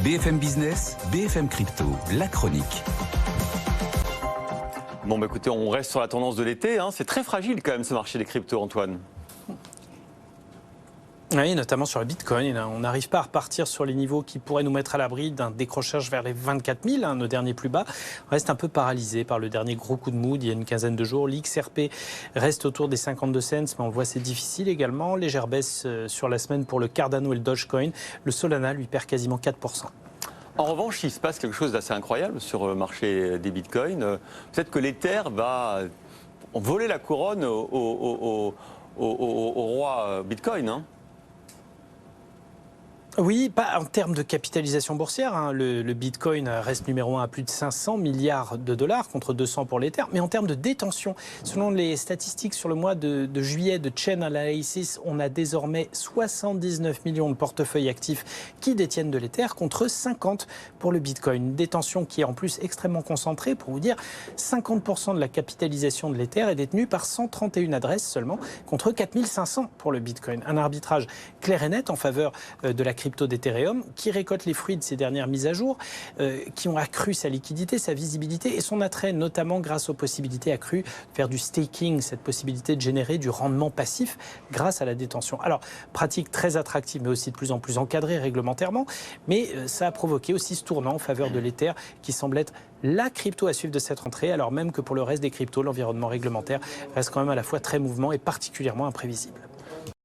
BFM Business, BFM Crypto, la chronique. Bon, bah écoutez, on reste sur la tendance de l'été. C'est très fragile quand même ce marché des cryptos, Antoine. Oui, notamment sur le Bitcoin. On n'arrive pas à repartir sur les niveaux qui pourraient nous mettre à l'abri d'un décrochage vers les 24 000, nos derniers plus bas. On reste un peu paralysé par le dernier gros coup de mou d'il y a une quinzaine de jours. L'XRP reste autour des 52 cents, mais on le voit, c'est difficile également. Légère baisse sur la semaine pour le Cardano et le Dogecoin. Le Solana, lui, perd quasiment 4%. En revanche, il se passe quelque chose d'assez incroyable sur le marché des bitcoins. Peut-être que l'Ether va voler la couronne au roi Bitcoin. Oui, pas en termes de capitalisation boursière. Le Bitcoin reste numéro 1 à plus de 500 milliards de dollars contre 200 pour l'Ether. Mais en termes de détention, selon les statistiques sur le mois de juillet de Chain Analysis, on a désormais 79 millions de portefeuilles actifs qui détiennent de l'Ether contre 50 pour le Bitcoin. Une détention qui est en plus extrêmement concentrée. Pour vous dire, 50% de la capitalisation de l'Ether est détenue par 131 adresses seulement contre 4500 pour le Bitcoin. Un arbitrage clair et net en faveur de la crypto d'Ethereum, qui récolte les fruits de ces dernières mises à jour, qui ont accru sa liquidité, sa visibilité et son attrait, notamment grâce aux possibilités accrues de faire du staking, cette possibilité de générer du rendement passif grâce à la détention. Alors, pratique très attractive, mais aussi de plus en plus encadrée réglementairement, mais ça a provoqué aussi ce tournant en faveur de l'Ether, qui semble être la crypto à suivre de cette rentrée, alors même que pour le reste des cryptos, l'environnement réglementaire reste quand même à la fois très mouvant et particulièrement imprévisible.